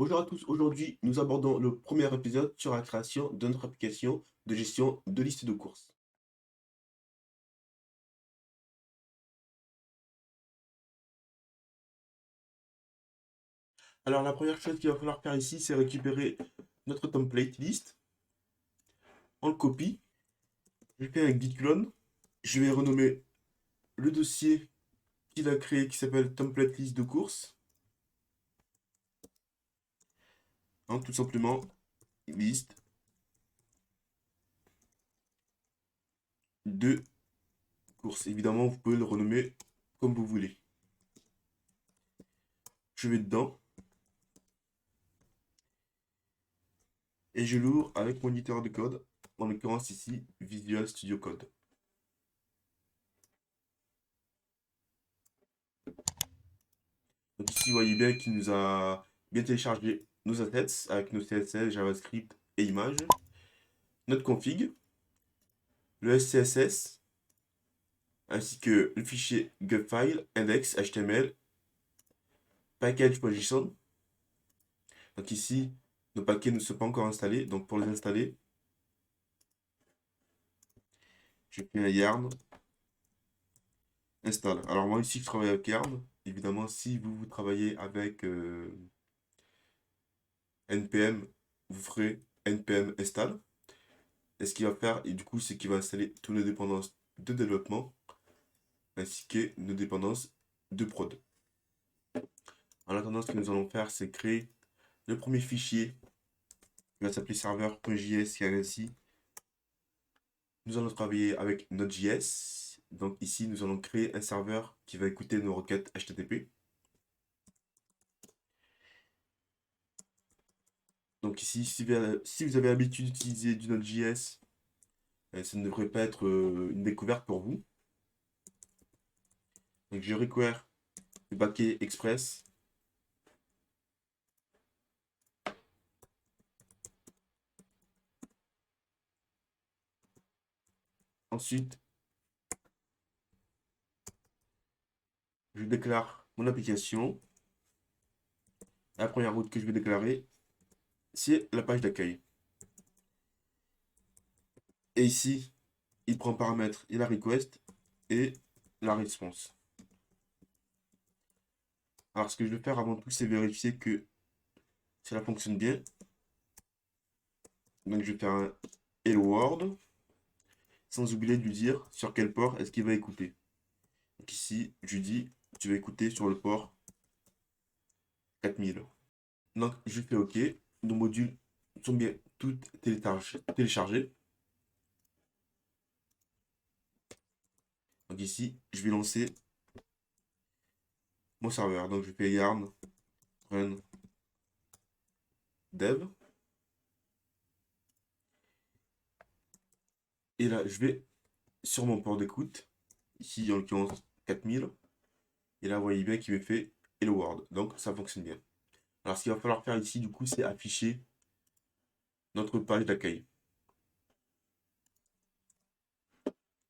Bonjour à tous, aujourd'hui nous abordons le premier épisode sur la création de notre application de gestion de liste de courses. Alors la première chose qu'il va falloir faire ici, c'est récupérer notre template list, on le copie, je fais un git clone, je vais renommer le dossier qu'il a créé qui s'appelle template list de courses, hein, tout simplement liste de courses. Évidemment, vous pouvez le renommer comme vous voulez. Je vais dedans et je l'ouvre avec mon éditeur de code, en l'occurrence ici Visual Studio Code. Donc ici, vous voyez bien qu'il nous a bien téléchargé nos assets avec nos CSS, JavaScript et images, notre config, le SCSS, ainsi que le fichier gutfile, index, HTML, package.json. Donc ici, nos paquets ne sont pas encore installés. Donc pour les installer, je fais un yarn install. Alors moi ici, je travaille avec yarn. Évidemment, si vous travaillez avec npm, vous ferez npm install. Et ce qu'il va faire, et du coup, c'est qu'il va installer toutes les dépendances de développement ainsi que nos dépendances de prod. En attendant, ce que nous allons faire, c'est créer le premier fichier qui va s'appeler serveur.js car ici, nous allons travailler avec Node.js. Donc ici, nous allons créer un serveur qui va écouter nos requêtes HTTP. Donc ici, si vous avez l'habitude d'utiliser du Node.js, ça ne devrait pas être une découverte pour vous. Donc je require le paquet express. Ensuite, je déclare mon application. La première route que je vais déclarer, c'est la page d'accueil. Et ici, il prend paramètre et la request et la response. Alors, ce que je vais faire avant tout, c'est vérifier que cela fonctionne bien. Donc, je vais faire un hello world, sans oublier de lui dire sur quel port est-ce qu'il va écouter. Donc ici, je lui dis, tu vas écouter sur le port 4000. Donc, je fais OK. Nos modules sont bien tous téléchargés. Donc ici, je vais lancer mon serveur. Donc, je fais yarn run dev. Et là, je vais sur mon port d'écoute. Ici, en l'occurrence, 4000. Et là, vous voyez bien qu'il me fait Hello World. Donc, ça fonctionne bien. Alors, ce qu'il va falloir faire ici, du coup, c'est afficher notre page d'accueil.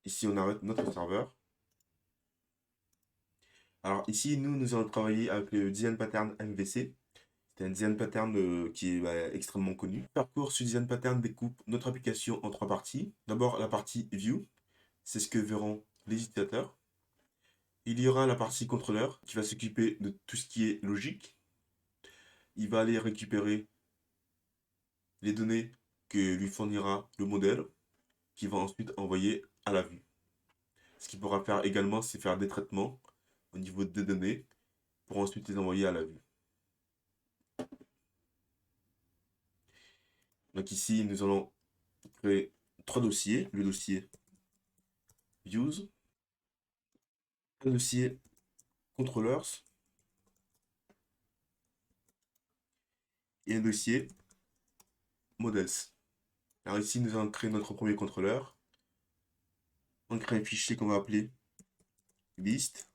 Ici, on arrête notre serveur. Alors, ici, nous allons travailler avec le design pattern MVC. C'est un design pattern qui est extrêmement connu. Le parcours sur design pattern découpe notre application en trois parties. D'abord, la partie view, c'est ce que verront les utilisateurs. Il y aura la partie contrôleur qui va s'occuper de tout ce qui est logique. Il va aller récupérer les données que lui fournira le modèle, qui va ensuite envoyer à la vue. Ce qu'il pourra faire également, c'est faire des traitements au niveau des données pour ensuite les envoyer à la vue. Donc ici, nous allons créer trois dossiers. Le dossier views, un dossier controllers et un dossier models. Alors ici, nous allons créer notre premier contrôleur. On crée un fichier qu'on va appeler list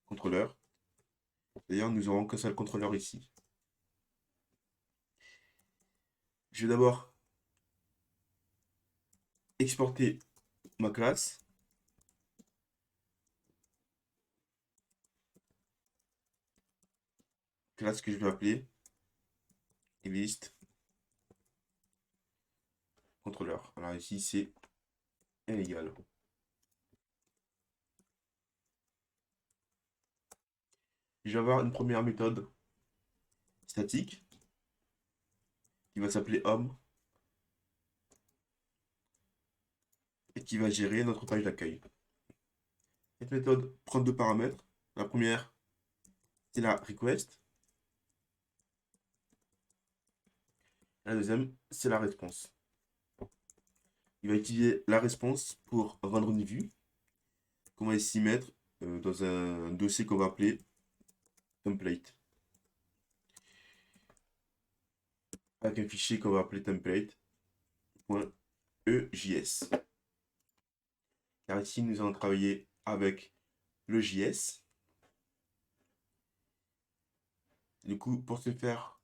contrôleur. D'ailleurs, nous n'aurons qu'un seul contrôleur ici. Je vais d'abord exporter ma classe. Classe que je vais appeler et liste contrôleur. Alors ici, c'est égal. Je vais avoir une première méthode statique qui va s'appeler homme et qui va gérer notre page d'accueil. Cette méthode prend deux paramètres. La première, c'est la request. La deuxième, c'est la response. Il va utiliser la response pour rendre une vue qu'on va ici mettre dans un dossier qu'on va appeler template. Avec un fichier qu'on va appeler template.ejs. Car ici, nous allons travailler avec le JS. Du coup, pour ce faire,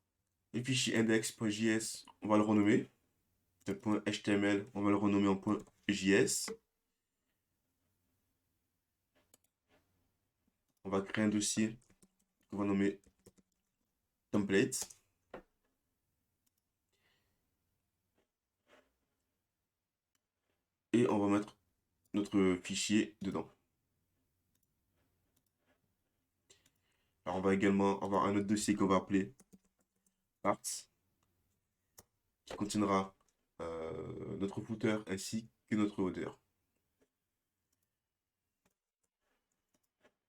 le fichier index.js, on va le renommer. Le point .html, on va le renommer en point .js. On va créer un dossier qu'on va nommer templates. Et on va mettre notre fichier dedans. Alors on va également avoir un autre dossier qu'on va appeler parts, qui contiendra notre footer ainsi que notre header.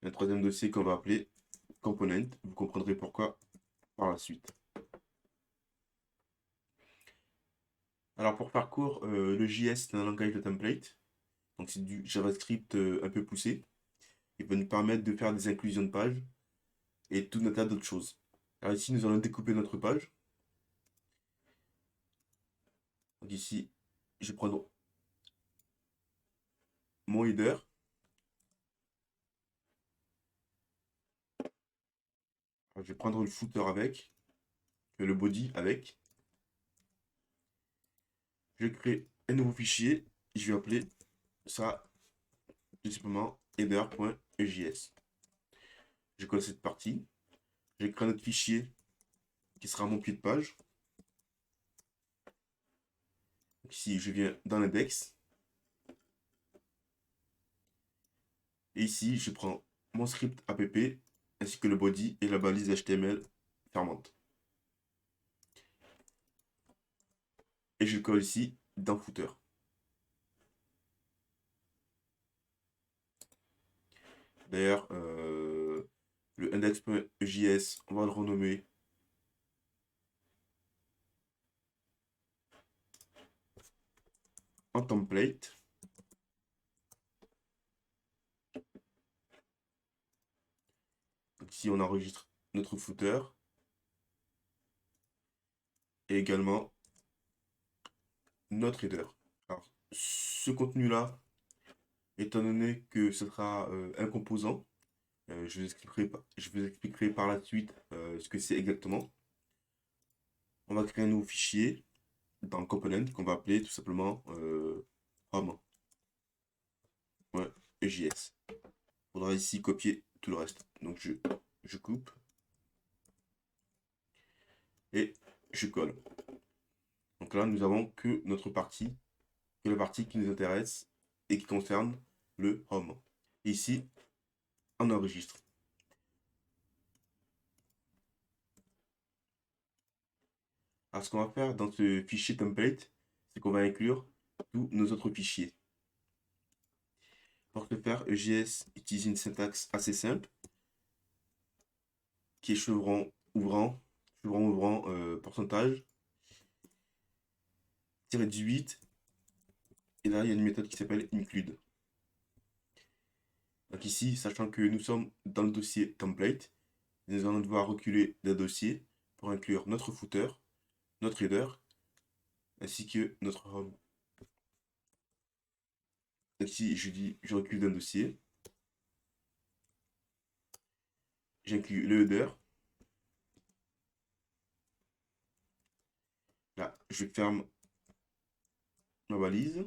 Un troisième dossier qu'on va appeler component, vous comprendrez pourquoi par la suite. Alors pour faire court, le JS c'est un langage de template, donc c'est du JavaScript un peu poussé. Il va nous permettre de faire des inclusions de pages et tout un tas d'autres choses. Alors ici nous allons découper notre page. Donc ici, je vais prendre mon header. Alors, je vais prendre le footer avec, le body avec. Je crée un nouveau fichier. Je vais appeler ça tout simplement header.ejs. Je colle cette partie. Je crée un autre fichier qui sera mon pied de page. Donc ici, je viens dans l'index. Et ici, je prends mon script app ainsi que le body et la balise HTML fermante. Et je le colle ici dans footer. D'ailleurs, le index.js, on va le renommer en template. Donc ici, on enregistre notre footer et également notre header. Alors, ce contenu-là, étant donné que ce sera un composant, je vous expliquerai par la suite ce que c'est exactement. On va créer un nouveau fichier dans le component qu'on va appeler tout simplement home.js. Il faudra ici copier tout le reste. Donc je coupe et je colle. Donc là, nous avons que notre partie, que la partie qui nous intéresse et qui concerne le home. Ici, on enregistre. Alors, ce qu'on va faire dans ce fichier template, c'est qu'on va inclure tous nos autres fichiers. Pour ce faire, EJS utilise une syntaxe assez simple, qui est chevron ouvrant, pourcentage, tiré 18, et là, il y a une méthode qui s'appelle include. Donc ici, sachant que nous sommes dans le dossier template, nous allons devoir reculer d'un dossier pour inclure notre footer, notre header, ainsi que notre home. Donc ici, je recule d'un dossier. J'inclus le header. Là, je ferme ma balise.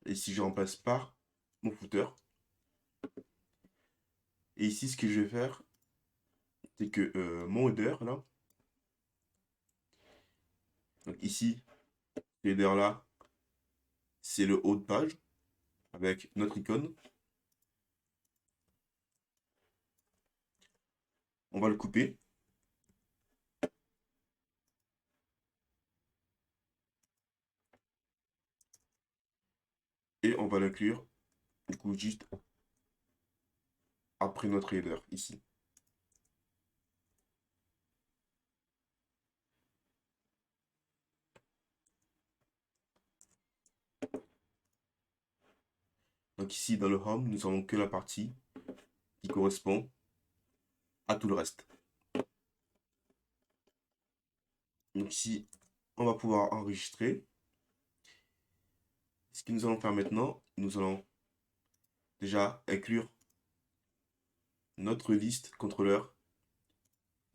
Et ici, je remplace par mon footer. Et ici, ce que je vais faire, c'est que mon header là, donc ici, l'header là, c'est le haut de page avec notre icône. On va le couper. Et on va l'inclure, du coup, juste après notre header, ici. Donc ici, dans le home, nous avons que la partie qui correspond à tout le reste. Donc ici, on va pouvoir enregistrer. Ce que nous allons faire maintenant, nous allons déjà inclure notre liste contrôleur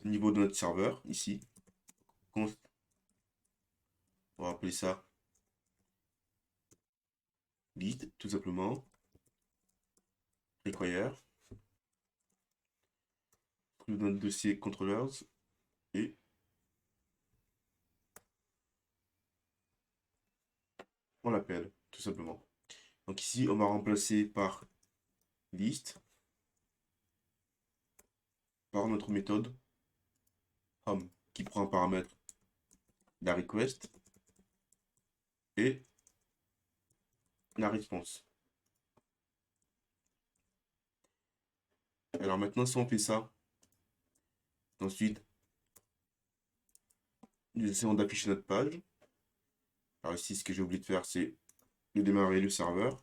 au niveau de notre serveur, ici. Const, on va appeler ça list, tout simplement. Require. Notre dossier controllers et on l'appelle, tout simplement. Donc ici, on va remplacer par list, par notre méthode home, qui prend en paramètre la request et la response. Alors maintenant, si on fait ça, ensuite, nous essayons d'afficher notre page. Alors ici, ce que j'ai oublié de faire, c'est de démarrer le serveur.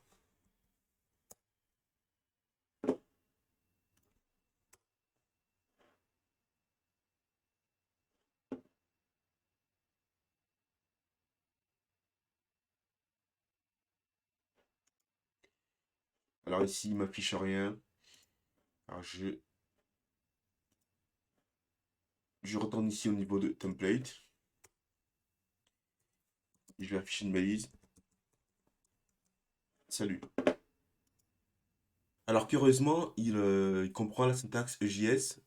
Alors ici, il m'affiche rien. Alors je retourne ici au niveau de template. Je vais afficher une balise. Salut. Alors curieusement, il comprend la syntaxe EJS.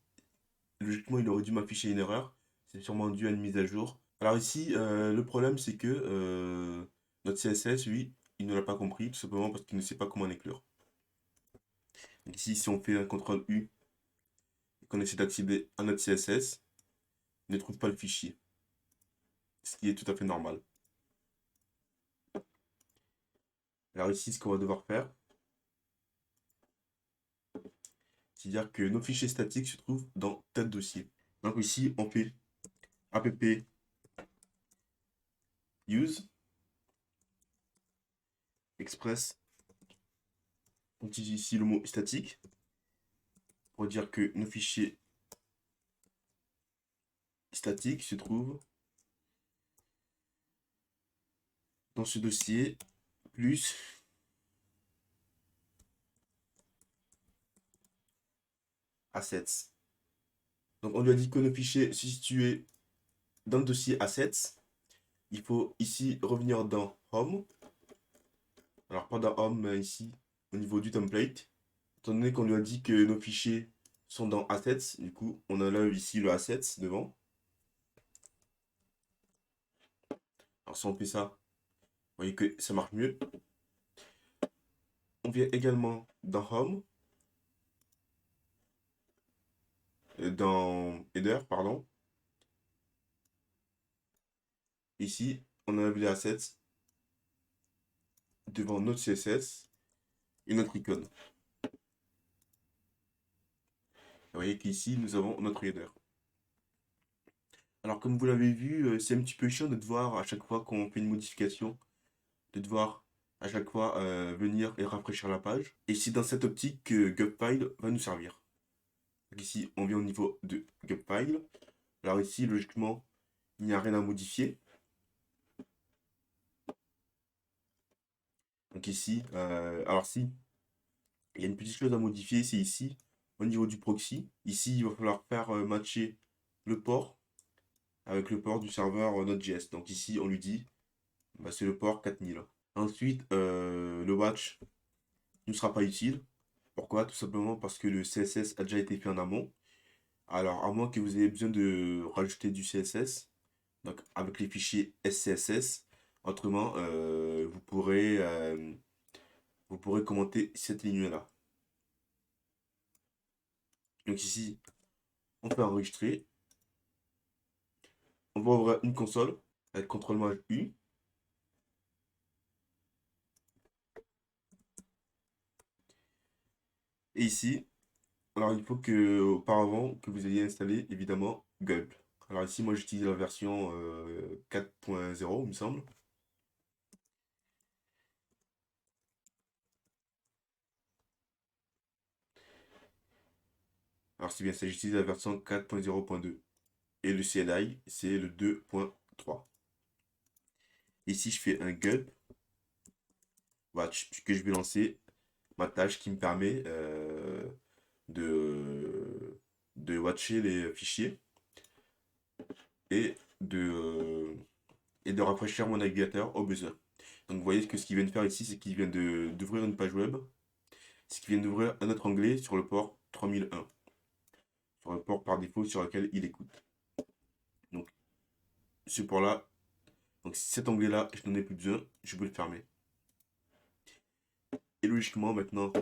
Logiquement, il aurait dû m'afficher une erreur. C'est sûrement dû à une mise à jour. Alors ici, le problème, c'est que notre CSS, lui, il ne l'a pas compris, tout simplement parce qu'il ne sait pas comment l'inclure. Donc ici, si on fait un CTRL U et qu'on essaie d'accéder à notre CSS, il ne trouve pas le fichier. Ce qui est tout à fait normal. Alors ici, ce qu'on va devoir faire, c'est-à-dire que nos fichiers statiques se trouvent dans tel dossier. Donc ici, on fait app use express. On utilise ici le mot statique pour dire que nos fichiers statiques se trouvent dans ce dossier plus assets. Donc on lui a dit que nos fichiers sont situés dans le dossier assets. Il faut ici revenir dans home. Alors pas dans home, mais ici au niveau du template. Étant donné qu'on lui a dit que nos fichiers sont dans assets, du coup on a là ici le assets devant. Alors si on fait ça, vous voyez que ça marche mieux. On vient également dans home, dans header, pardon. Ici, on a les assets devant notre CSS et notre icône. Vous voyez qu'ici, nous avons notre header. Alors, comme vous l'avez vu, c'est un petit peu chiant de devoir, à chaque fois qu'on fait une modification, de devoir à chaque fois venir et rafraîchir la page. Et c'est dans cette optique que GupFile va nous servir. Donc ici, on vient au niveau de GupFile. Alors ici, logiquement, il n'y a rien à modifier. Donc ici, alors si, il y a une petite chose à modifier, c'est ici, au niveau du proxy. Ici, il va falloir faire matcher le port avec le port du serveur Node.js. Donc ici, on lui dit, bah, c'est le port 4000. Ensuite, le watch ne sera pas utile. Pourquoi? Tout simplement parce que le CSS a déjà été fait en amont. Alors, à moins que vous ayez besoin de rajouter du CSS, donc avec les fichiers SCSS, autrement, vous pourrez commenter cette ligne-là. Donc ici, on peut enregistrer. On va ouvrir une console avec CTRL-U. Et ici, alors il faut que auparavant que vous ayez installé évidemment Gulp. Alors ici, moi j'utilise la version 4.0, il me semble. Alors c'est bien ça, j'utilise la version 4.0.2. Et le CLI, c'est le 2.3. Ici, je fais un gulp, watch, que je vais lancer ma tâche qui me permet de watcher les fichiers et et de rafraîchir mon navigateur au besoin. Donc vous voyez que ce qu'il vient de faire ici, c'est qu'il vient d'ouvrir une page web, c'est qu'il vient d'ouvrir un autre onglet sur le port 3001, sur le port par défaut sur lequel il écoute. Donc ce port-là, donc cet onglet-là, je n'en ai plus besoin, je peux le fermer. Et logiquement maintenant,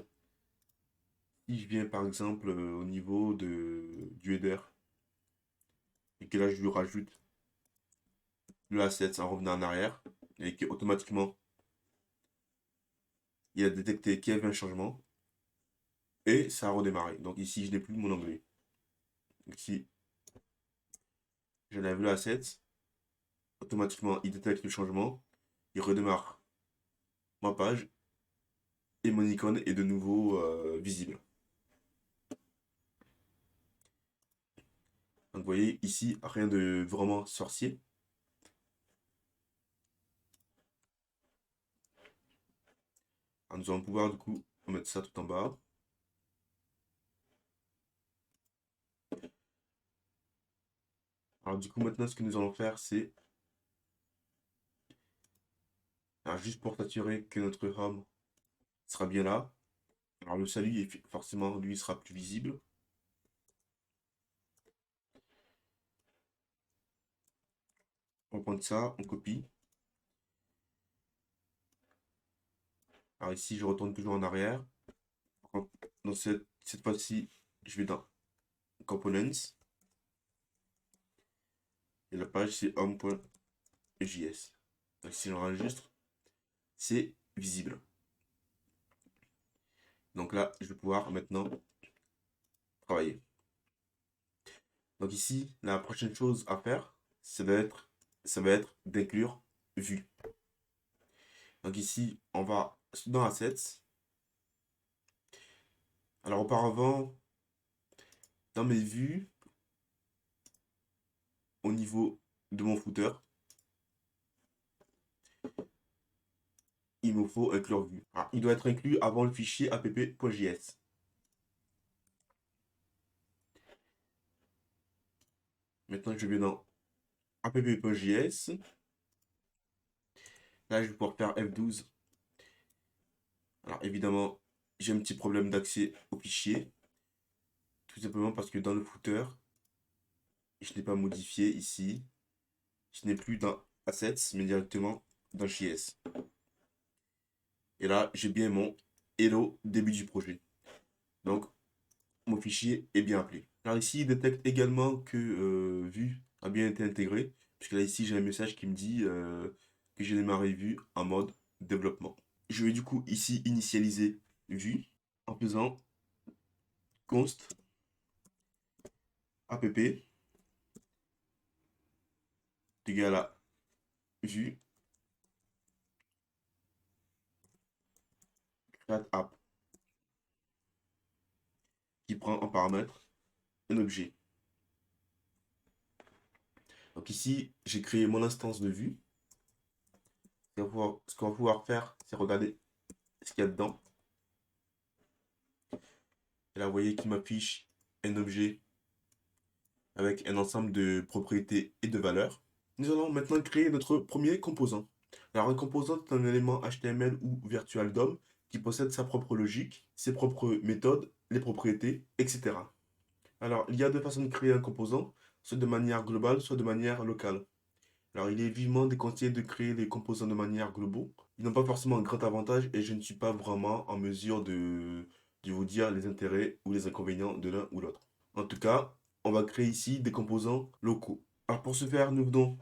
si je viens par exemple au niveau du header, et que là je lui rajoute le asset en revenant en arrière, et que automatiquement il a détecté qu'il y avait un changement, et ça a redémarré. Donc ici je n'ai plus mon onglet. Donc ici, j'enlève le asset, automatiquement il détecte le changement, il redémarre ma page, et mon icône est de nouveau visible. Donc vous voyez ici, rien de vraiment sorcier. Alors, nous allons pouvoir du coup mettre ça tout en bas. Alors du coup maintenant ce que nous allons faire c'est, alors, juste pour s'assurer que notre home sera bien là. Alors le salut est forcément lui sera plus visible. On prend ça, on copie. Alors ici je retourne toujours en arrière. Dans cette fois-ci, je vais dans Components. Et la page c'est home.js. Donc si j'enregistre, c'est visible. Donc là, je vais pouvoir maintenant travailler. Donc ici, la prochaine chose à faire, ça va être d'inclure vue. Donc ici, on va dans Assets. Alors auparavant, dans mes vues, au niveau de mon footer, il me faut inclure vue. Alors, il doit être inclus avant le fichier app.js. Maintenant, je vais dans app.js. Là, je vais pouvoir faire F12. Alors évidemment, j'ai un petit problème d'accès au fichier. Tout simplement parce que dans le footer, je n'ai pas modifié ici. Je n'ai plus dans Assets, mais directement dans JS. Et là, j'ai bien mon Hello début du projet. Donc, mon fichier est bien appelé. Alors ici, il détecte également que Vue a bien été intégré. Puisque là, ici, j'ai un message qui me dit que j'ai démarré Vue en mode développement. Je vais du coup ici initialiser Vue en faisant const app égal à Vue create app qui prend en paramètre un objet. Donc ici, j'ai créé mon instance de Vue. Ce qu'on va pouvoir faire, c'est regarder ce qu'il y a dedans. Et là, vous voyez qu'il m'affiche un objet avec un ensemble de propriétés et de valeurs. Nous allons maintenant créer notre premier composant. Alors, un composant est un élément HTML ou virtual DOM qui possède sa propre logique, ses propres méthodes, les propriétés, etc. Alors, il y a deux façons de créer un composant, soit de manière globale, soit de manière locale. Alors, il est vivement déconseillé de créer des composants de manière globale. Ils n'ont pas forcément un grand avantage et je ne suis pas vraiment en mesure de vous dire les intérêts ou les inconvénients de l'un ou l'autre. En tout cas, on va créer ici des composants locaux. Alors, pour ce faire, nous venons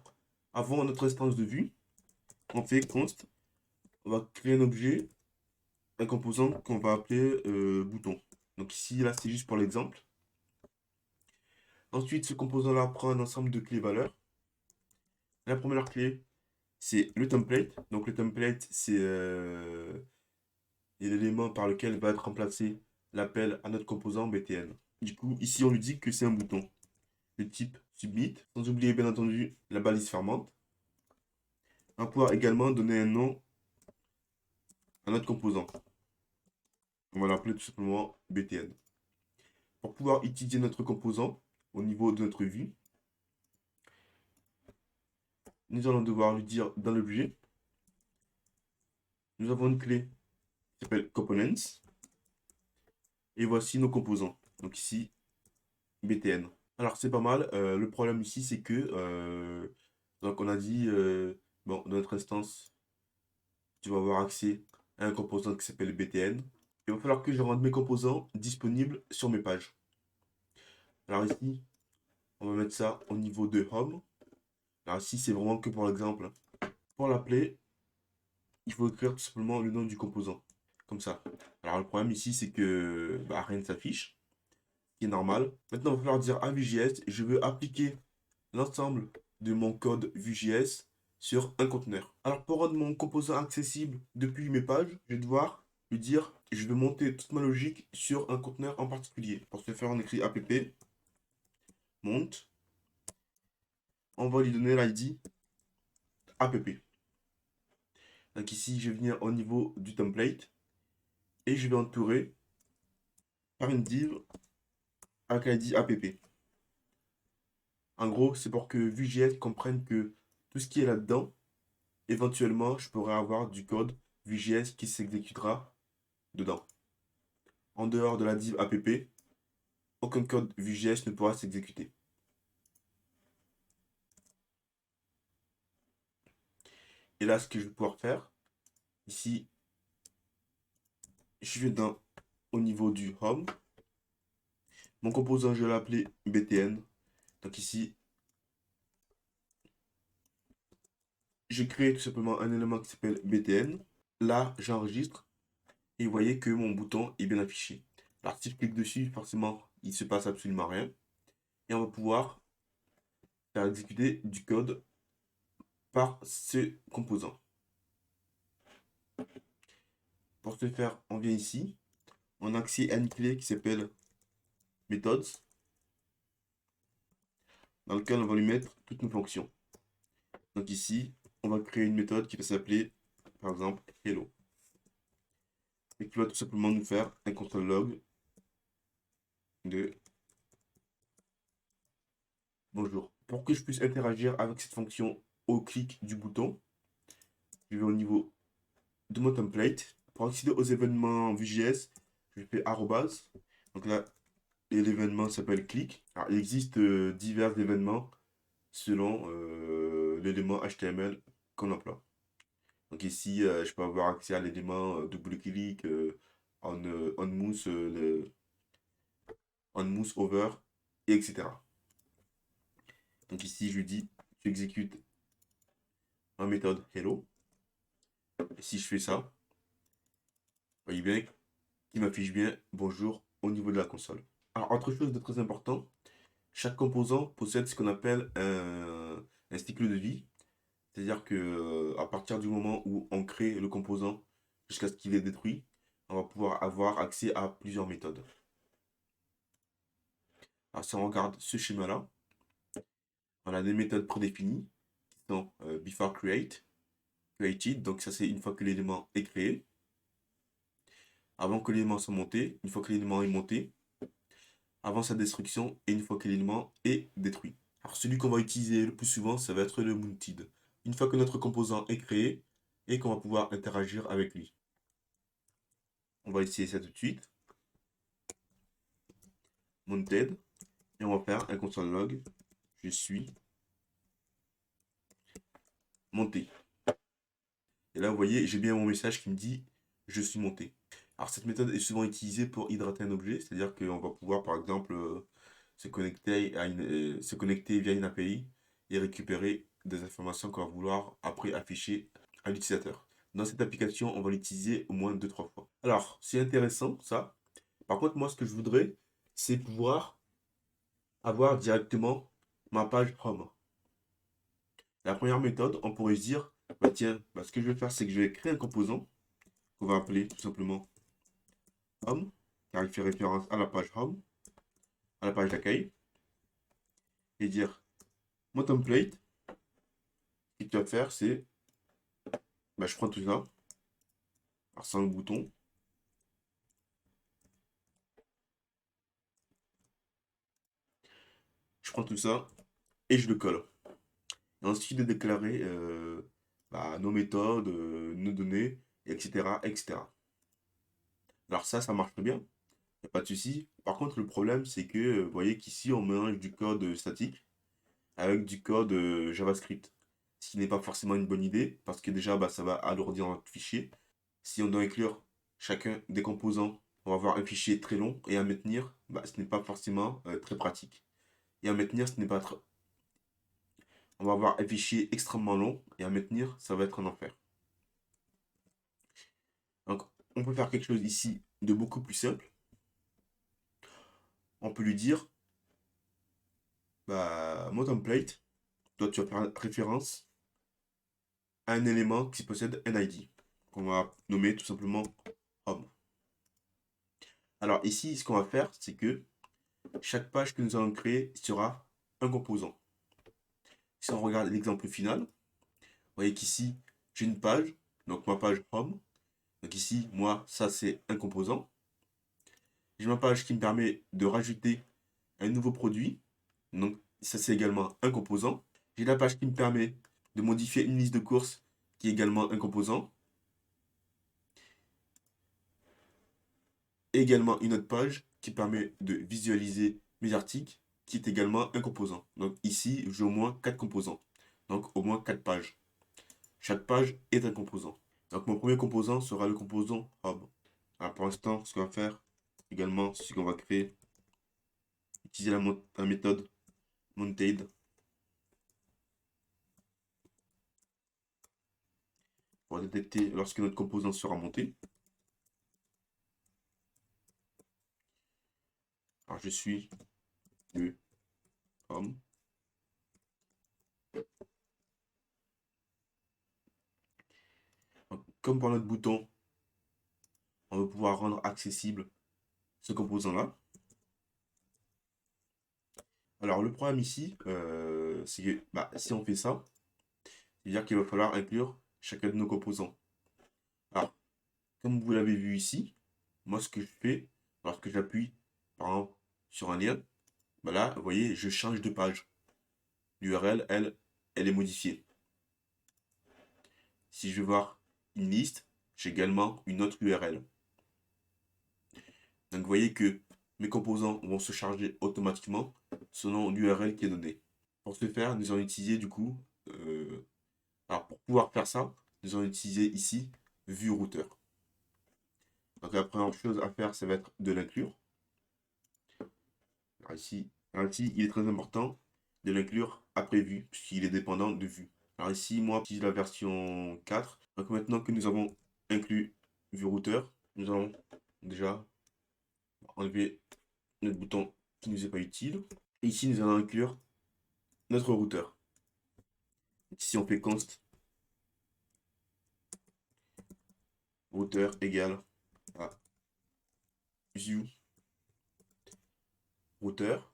avant notre instance de vue, on fait const, on va créer un objet, un composant qu'on va appeler bouton. Donc ici, là, c'est juste pour l'exemple. Ensuite, ce composant-là prend un ensemble de clés valeurs. La première clé, c'est le template. Donc le template, c'est l'élément par lequel va être remplacé l'appel à notre composant BTN. Du coup, ici, on lui dit que c'est un bouton. Le type submit, sans oublier bien entendu la balise fermante. On va pouvoir également donner un nom à notre composant. On va l'appeler tout simplement BTN. Pour pouvoir utiliser notre composant au niveau de notre vue, nous allons devoir lui dire dans l'objet, nous avons une clé qui s'appelle Components. Et voici nos composants. Donc ici, BTN. Alors c'est pas mal. Le problème ici, c'est que donc on a dit bon, dans notre instance, tu vas avoir accès à un composant qui s'appelle BTN. Il va falloir que je rende mes composants disponibles sur mes pages. Alors ici, on va mettre ça au niveau de Home. Alors ici, c'est vraiment que pour l'exemple. Pour l'appeler, il faut écrire tout simplement le nom du composant. Comme ça. Alors le problème ici, c'est que bah, rien ne s'affiche, ce qui est normal. Maintenant, il va falloir dire à Vue.js, je veux appliquer l'ensemble de mon code Vue.js sur un conteneur. Alors pour rendre mon composant accessible depuis mes pages, je vais devoir lui dire je vais monter toute ma logique sur un conteneur en particulier. Pour ce faire, on écrit app monte. On va lui donner l'ID app. Donc ici, je vais venir au niveau du template et je vais entourer par une div avec l'ID app. En gros, c'est pour que Vue.js comprenne que tout ce qui est là-dedans, éventuellement, je pourrais avoir du code Vue.js qui s'exécutera dedans. En dehors de la div app, aucun code Vue.js ne pourra s'exécuter. Et là, ce que je vais pouvoir faire, ici, je vais au niveau du home. Mon composant, je vais l'appeler btn. Donc ici, je crée tout simplement un élément qui s'appelle btn. Là, j'enregistre et vous voyez que mon bouton est bien affiché. Alors si je clique dessus, forcément, il ne se passe absolument rien. Et on va pouvoir faire exécuter du code par ce composant. Pour ce faire, on vient ici, on a accès à une clé qui s'appelle methods, dans lequel on va lui mettre toutes nos fonctions. Donc ici, on va créer une méthode qui va s'appeler, par exemple, hello. Et qui va tout simplement nous faire un console log de bonjour. Pour que je puisse interagir avec cette fonction au clic du bouton, je vais au niveau de mon template. Pour accéder aux événements Vue.js, je fais arrobase. Donc là, l'événement s'appelle click. Alors, il existe divers événements selon l'élément HTML qu'on emploie. Donc ici, je peux avoir accès à l'élément double clic, on mousse, on mousse over, etc. Donc ici, je lui dis, tu exécutes ma méthode hello. Et si je fais ça, vous voyez bien qu'il m'affiche bien bonjour au niveau de la console. Alors, autre chose de très important, chaque composant possède ce qu'on appelle un cycle de vie. C'est-à-dire que à partir du moment où on crée le composant jusqu'à ce qu'il est détruit, on va pouvoir avoir accès à plusieurs méthodes. Alors si on regarde ce schéma-là, on a des méthodes prédéfinies qui sont before create, created, donc ça c'est une fois que l'élément est créé, avant que l'élément soit monté, une fois que l'élément est monté, avant sa destruction et une fois que l'élément est détruit. Alors celui qu'on va utiliser le plus souvent, ça va être le mounted. Une fois que notre composant est créé et qu'on va pouvoir interagir avec lui. On va essayer ça tout de suite. Mounted. Et on va faire un console log. Je suis monté. Et là, vous voyez, j'ai bien mon message qui me dit je suis monté. Alors, cette méthode est souvent utilisée pour hydrater un objet, c'est-à-dire qu'on va pouvoir, par exemple, se connecter via une API et récupérer des informations qu'on va vouloir après afficher à l'utilisateur. Dans cette application, on va l'utiliser au moins deux trois fois. Alors, c'est intéressant ça. Par contre, moi, ce que je voudrais, c'est pouvoir avoir directement ma page Home. La première méthode, on pourrait se dire, bah tiens, bah, ce que je vais faire, c'est que je vais créer un composant qu'on va appeler tout simplement Home, car il fait référence à la page Home, à la page d'accueil, et dire mon template. Ce que tu vas faire, c'est, bah, je prends tout ça, alors sans le bouton, je prends tout ça et je le colle. Et ensuite de déclarer bah, nos méthodes, nos données, etc., etc. Alors ça marche très bien, y a pas de souci. Par contre, le problème, c'est que vous voyez qu'ici, on mélange du code statique avec du code JavaScript. Ce qui n'est pas forcément une bonne idée, parce que déjà, bah, ça va alourdir notre fichier. Si on doit inclure chacun des composants, on va avoir un fichier très long, et à maintenir, bah, ce n'est pas forcément très pratique. Et à maintenir, ce n'est pas très... On va avoir un fichier extrêmement long, et à maintenir, ça va être un enfer. Donc, on peut faire quelque chose ici de beaucoup plus simple. On peut lui dire, bah, mon template, toi, tu vas faire référence à un élément qui possède un ID, qu'on va nommer tout simplement Home. Alors ici, ce qu'on va faire, c'est que chaque page que nous allons créer sera un composant. Si on regarde l'exemple final, vous voyez qu'ici, j'ai une page, donc ma page Home. Donc ici, moi, ça c'est un composant. J'ai ma page qui me permet de rajouter un nouveau produit. Donc ça c'est également un composant. J'ai la page qui me permet de modifier une liste de courses qui est également un composant. Et également une autre page qui permet de visualiser mes articles qui est également un composant. Donc ici, j'ai au moins 4 composants. Donc au moins 4 pages. Chaque page est un composant. Donc mon premier composant sera le composant Hub. Alors pour l'instant, ce qu'on va faire également, c'est qu'on va créer, utiliser la méthode mounted pour détecter lorsque notre composant sera monté. Alors je suis le Home. Donc, comme par notre bouton, on va pouvoir rendre accessible ce composant-là. Alors le problème ici, c'est que bah, si on fait ça, c'est-à-dire qu'il va falloir inclure chacun de nos composants. Alors, comme vous l'avez vu ici, moi ce que je fais, lorsque j'appuie par exemple sur un lien, bah là, vous voyez, je change de page. L'URL, elle est modifiée. Si je veux voir une liste, j'ai également une autre URL. Donc vous voyez que mes composants vont se charger automatiquement selon l'URL qui est donnée. Pour ce faire, nous allons utiliser du coup, alors pour pouvoir faire ça, nous allons utiliser ici vue routeur. Donc la première chose à faire, ça va être de l'inclure. Alors ici, il est très important de l'inclure après vue, puisqu'il est dépendant de vue. Alors ici, moi, j'utilise la version 4. Donc maintenant que nous avons inclus vue routeur, nous allons déjà enlever notre bouton qui ne nous est pas utile. Et ici, nous allons inclure notre routeur. Ici, on fait const routeur égale à view routeur.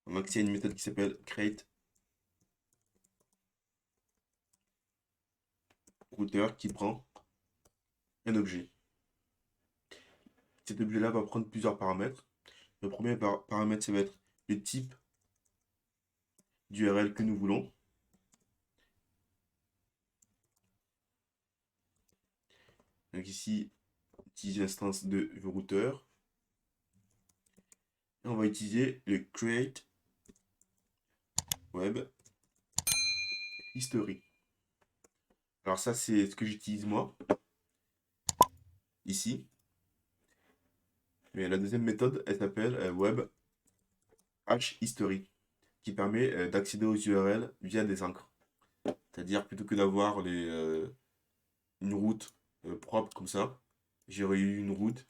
On a accès à une méthode qui s'appelle create routeur qui prend un objet. Cet objet-là va prendre plusieurs paramètres. Le premier paramètre, ça va être le type d'URL que nous voulons. Donc ici, utilise l'instance de routeur. Et on va utiliser le create web history. Alors ça, c'est ce que j'utilise moi, ici. Mais la deuxième méthode, elle s'appelle web hash history, qui permet d'accéder aux URL via des encres. C'est-à-dire, plutôt que d'avoir une route propre comme ça, j'aurais eu une route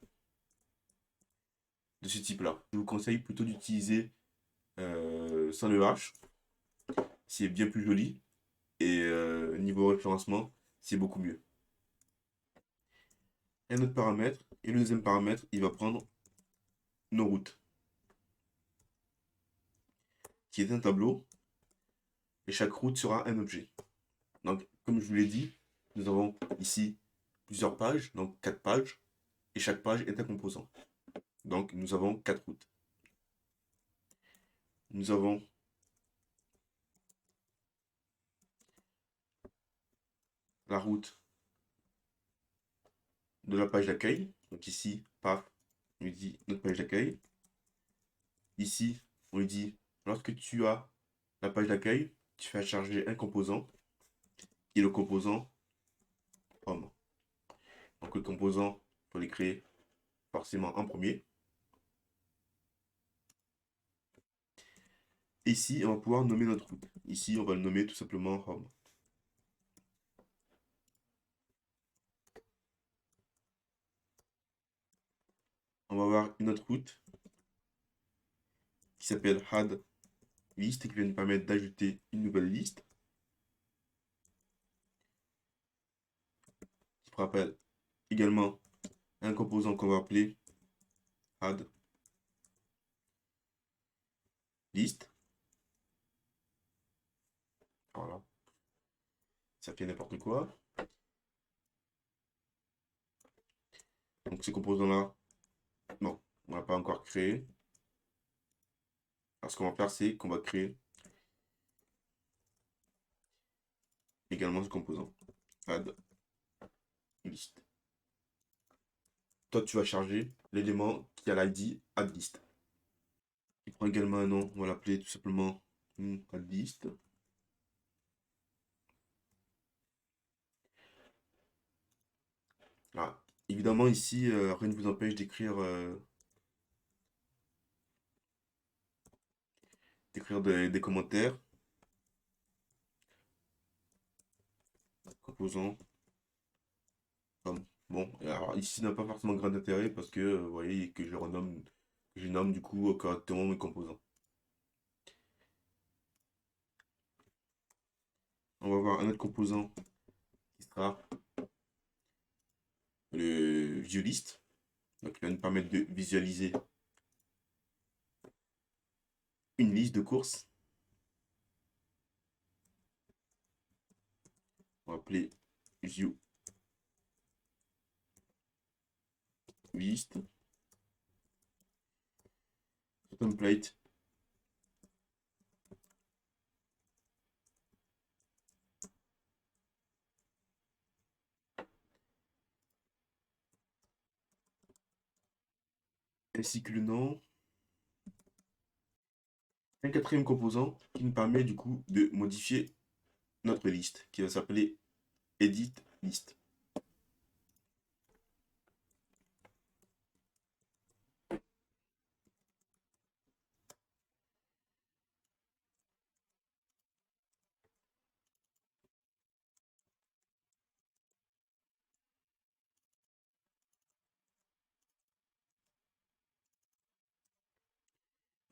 de ce type-là. Je vous conseille plutôt d'utiliser sans le hash, c'est bien plus joli, et niveau référencement, c'est beaucoup mieux. Un autre paramètre, et le deuxième paramètre, il va prendre nos routes, qui est un tableau, et chaque route sera un objet. Donc, comme je vous l'ai dit, nous avons ici plusieurs pages, donc 4 pages, et chaque page est un composant. Donc, nous avons 4 routes. Nous avons la route de la page d'accueil. Donc ici, paf, on lui dit notre page d'accueil. Ici, on lui dit, lorsque tu as la page d'accueil, tu fais charger un composant, qui est le composant homme. Donc le composant, il faut les créer forcément en premier. Et ici, on va pouvoir nommer notre route. Ici, on va le nommer tout simplement home. On va avoir une autre route qui s'appelle add list et qui va nous permettre d'ajouter une nouvelle liste. Qui rappelle également un composant qu'on va appeler add list. Voilà. Ça fait n'importe quoi. Donc ce composant-là, non, on ne l'a pas encore créé. Alors ce qu'on va faire, c'est qu'on va créer également ce composant. Add list. Toi, tu vas charger l'élément qui a l'ID add list. Il prend également un nom, on va l'appeler tout simplement add list. Voilà. Évidemment, ici, rien ne vous empêche d'écrire des commentaires. Composant. Bon, alors ici n'a pas forcément grand intérêt parce que vous voyez que je nomme du coup correctement mes composants. On va avoir un autre composant qui sera le viewList. Donc il va nous permettre de visualiser une liste de courses. On va appeler view list template. Ainsi que le nom. Un quatrième composant qui nous permet du coup de modifier notre liste qui va s'appeler edit list.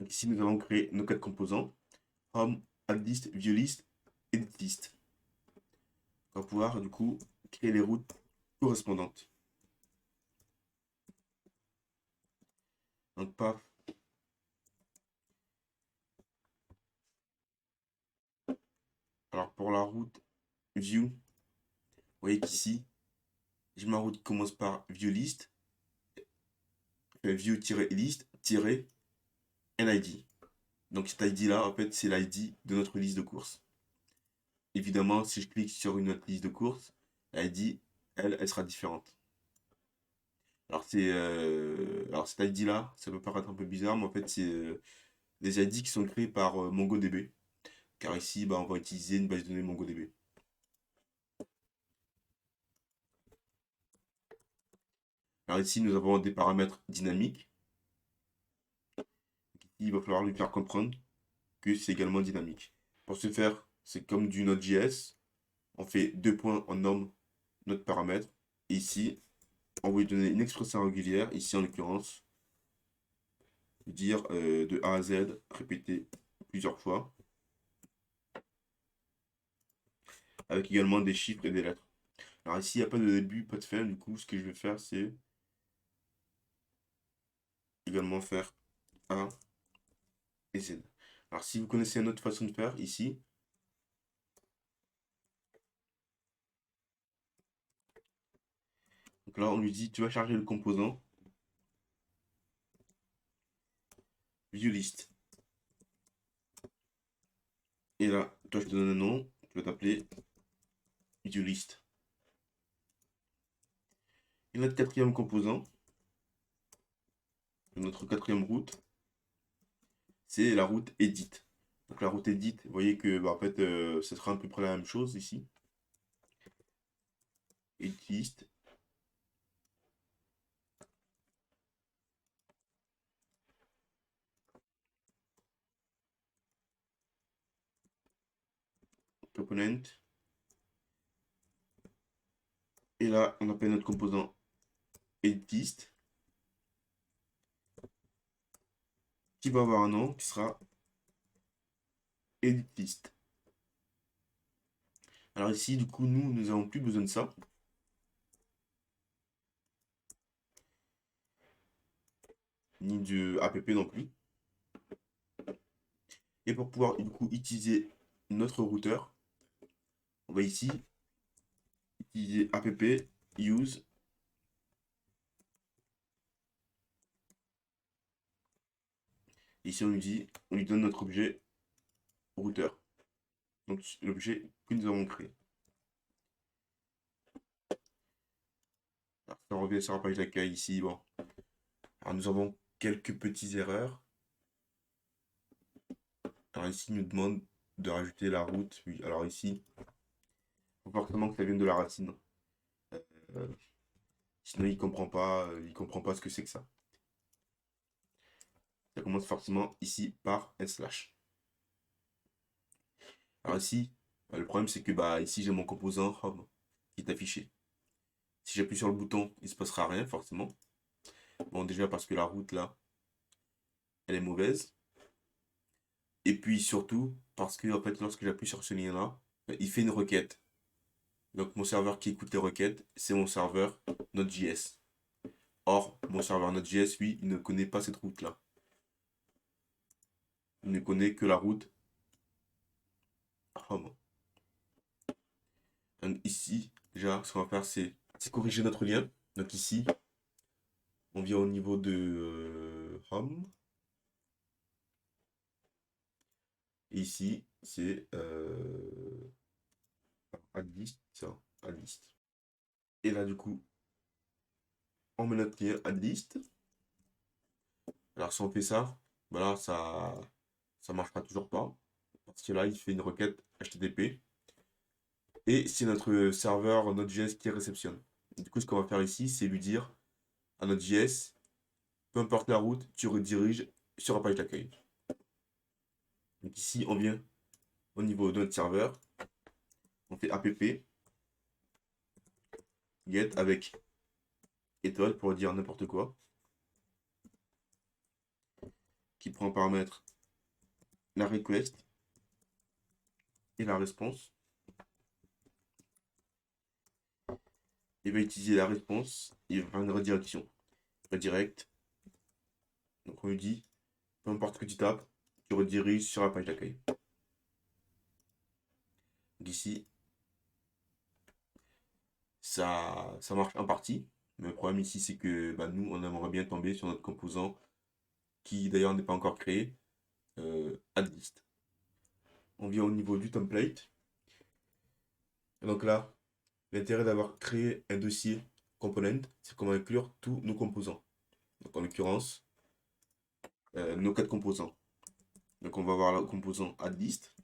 Donc ici nous avons créé nos 4 composants home, add list, view list, edit list. On va pouvoir du coup créer les routes correspondantes. Donc paf. Alors pour la route view, vous voyez qu'ici, j'ai ma route qui commence par view list, view-list-NID. Donc cet ID là, en fait, c'est l'ID de notre liste de courses. Évidemment, si je clique sur une autre liste de courses, l'ID, elle sera différente. Alors c'est Alors cet ID là, ça peut paraître un peu bizarre, mais en fait c'est des ID qui sont créés par MongoDB. Car ici, bah, on va utiliser une base de données MongoDB. Alors ici, nous avons des paramètres dynamiques. Il va falloir lui faire comprendre que c'est également dynamique. Pour ce faire, c'est comme du Node.js. On fait deux points, on nomme notre paramètre. Et ici, on va lui donner une expression régulière. Ici, en l'occurrence, dire de A à Z, répéter plusieurs fois. Avec également des chiffres et des lettres. Alors ici, il n'y a pas de début, pas de fin. Du coup, ce que je vais faire, c'est également faire A et Z. Alors si vous connaissez une autre façon de faire, ici, donc là, on lui dit, tu vas charger le composant viewList. Et là, toi, je te donne un nom, tu vas t'appeler viewList. Et notre quatrième composant, notre quatrième route, c'est la route edit. Donc la route edit, vous voyez que bah, en fait, ce sera à peu près la même chose ici. Edit list. Component. Et là, on appelle notre composant edit list, qui va avoir un nom qui sera edit list. Alors ici, du coup, nous n'avons plus besoin de ça. Ni de app non plus. Et pour pouvoir du coup utiliser notre routeur, on va ici utiliser app use. Ici on lui dit, on lui donne notre objet routeur. Donc l'objet que nous avons créé. Alors, si on revient sur la page d'accueil ici, bon. Alors nous avons quelques petites erreurs. Alors ici il nous demande de rajouter la route. Oui, alors ici, il faut forcément que ça vienne de la racine. Euh, Sinon il comprend pas ce que c'est que ça. Ça commence forcément ici par un slash. Alors ici, le problème c'est que bah ici j'ai mon composant home qui est affiché. Si j'appuie sur le bouton, il ne se passera rien forcément. Bon déjà parce que la route là, elle est mauvaise. Et puis surtout parce que en fait lorsque j'appuie sur ce lien là, il fait une requête. Donc mon serveur qui écoute les requêtes, c'est mon serveur Node.js. Or, mon serveur Node.js, lui, il ne connaît pas cette route là. Il ne connaît que la route home. Donc ici, déjà, ce qu'on va faire, c'est corriger notre lien. Donc ici, on vient au niveau de home. Et ici, c'est add list, ça, add list. Et là, du coup, on met notre lien add list. Alors, si on fait ça, voilà, ça marchera toujours pas. Parce que là, il fait une requête HTTP. Et c'est notre serveur Node.js qui réceptionne. Du coup, ce qu'on va faire ici, c'est lui dire à Node.js, peu importe la route, tu rediriges sur la page d'accueil. Donc ici, on vient au niveau de notre serveur. On fait app get avec étoile pour dire n'importe quoi. Qui prend en paramètre la request et la response. Il va utiliser la response, il va faire une redirection. Redirect. Donc on lui dit, peu importe ce que tu tapes, tu rediriges sur la page d'accueil. Donc ici, ça marche en partie. Mais le problème ici, c'est que bah, nous, on aimerait bien tomber sur notre composant qui d'ailleurs n'est pas encore créé, add list. On vient au niveau du template. Et donc là, l'intérêt d'avoir créé un dossier component, c'est qu'on va inclure tous nos composants. Donc, en l'occurrence, nos 4 composants. Donc, on va voir le composant addList.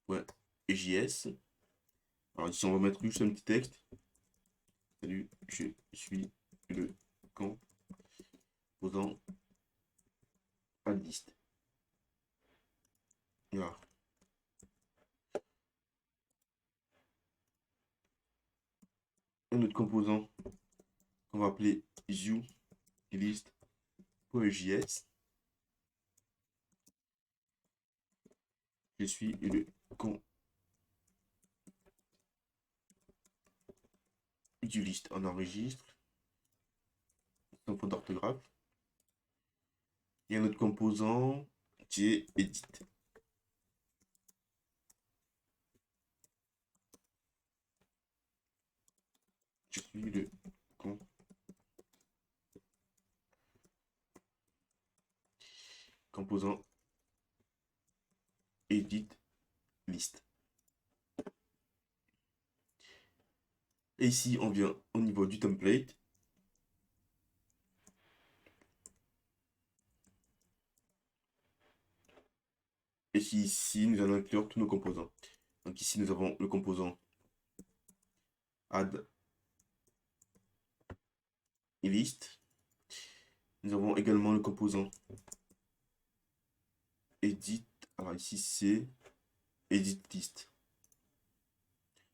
Ouais, JS. Alors, ici, on va mettre juste un petit texte. Salut, je suis le composant addList. Voilà. Un autre composant qu'on va appeler viewList.js. Je suis le du list. On enregistre sans faute d'orthographe. Il y a un autre composant qui est edit. Je suis le composant edit list. Et ici, on vient au niveau du template. Et ici, nous allons inclure tous nos composants. Donc ici, nous avons le composant add list. Nous avons également le composant edit. Alors ici, c'est edit list.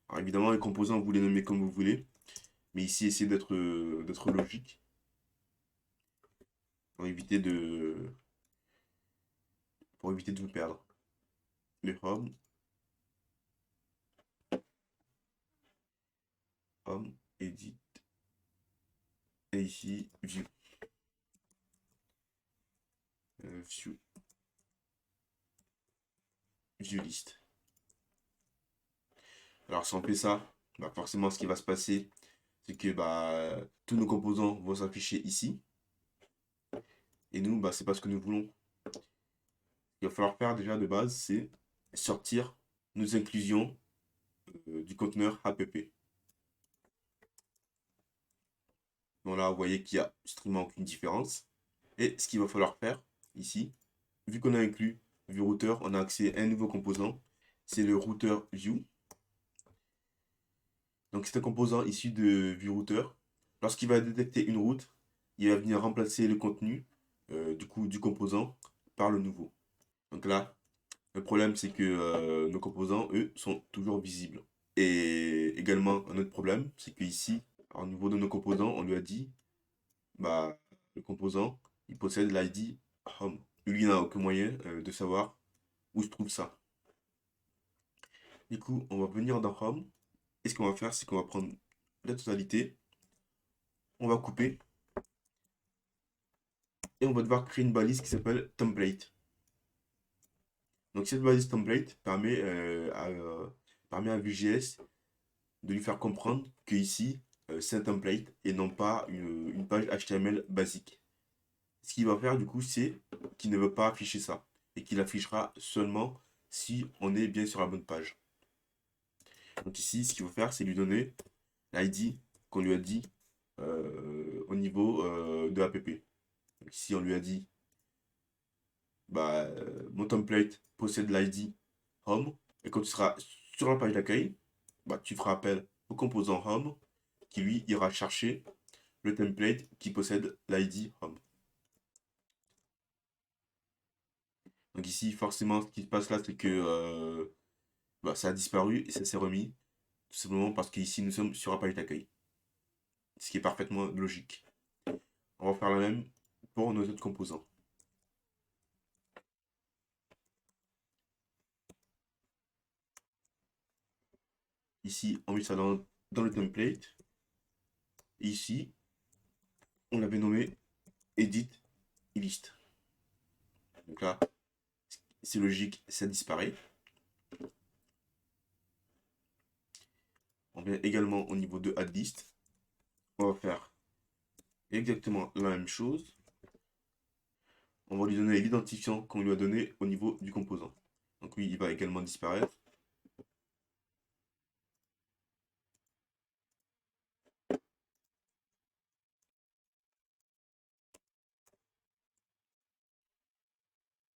Alors évidemment, les composants, vous les nommez comme vous voulez. Mais ici, essayez d'être logique. Pour éviter de vous perdre. Le home, edit. Et ici, view. View list. Alors si on fait ça, bah forcément ce qui va se passer, c'est que bah, tous nos composants vont s'afficher ici. Et nous, bah, c'est pas ce que nous voulons. Ce qu'il va falloir faire déjà de base, c'est sortir nos inclusions du conteneur app. Donc là, vous voyez qu'il n'y a strictement aucune différence. Et ce qu'il va falloir faire ici, vu qu'on a inclus view router, on a accès à un nouveau composant. C'est le router view. Donc c'est un composant issu de ViewRouter. Lorsqu'il va détecter une route, il va venir remplacer le contenu du composant par le nouveau. Donc là, le problème c'est que nos composants, eux, sont toujours visibles. Et également, un autre problème, c'est qu'ici, au niveau de nos composants, on lui a dit, bah, le composant, il possède l'ID Home. Lui, il n'a aucun moyen de savoir où se trouve ça. Du coup, on va venir dans Home. Et ce qu'on va faire, c'est qu'on va prendre la totalité, on va couper, et on va devoir créer une balise qui s'appelle template. Donc cette balise template permet à Vue.js de lui faire comprendre que ici c'est un template et non pas une page HTML basique. Ce qu'il va faire du coup, c'est qu'il ne veut pas afficher ça et qu'il affichera seulement si on est bien sur la bonne page. Donc ici, ce qu'il faut faire, c'est lui donner l'ID qu'on lui a dit au niveau de app. Donc ici, on lui a dit bah, mon template possède l'ID Home. Et quand tu seras sur la page d'accueil, bah, tu feras appel au composant Home qui lui ira chercher le template qui possède l'ID Home. Donc ici, forcément, ce qui se passe là, c'est que bah, ça a disparu et ça s'est remis. Tout simplement parce qu'ici, nous sommes sur la page d'accueil. Ce qui est parfaitement logique. On va faire la même pour nos autres composants. Ici, on met ça dans le template. Et ici, on l'avait nommé edit list. Donc là, c'est logique, ça disparaît. On vient également au niveau de add list. On va faire exactement la même chose. On va lui donner l'identifiant qu'on lui a donné au niveau du composant. Donc lui, il va également disparaître.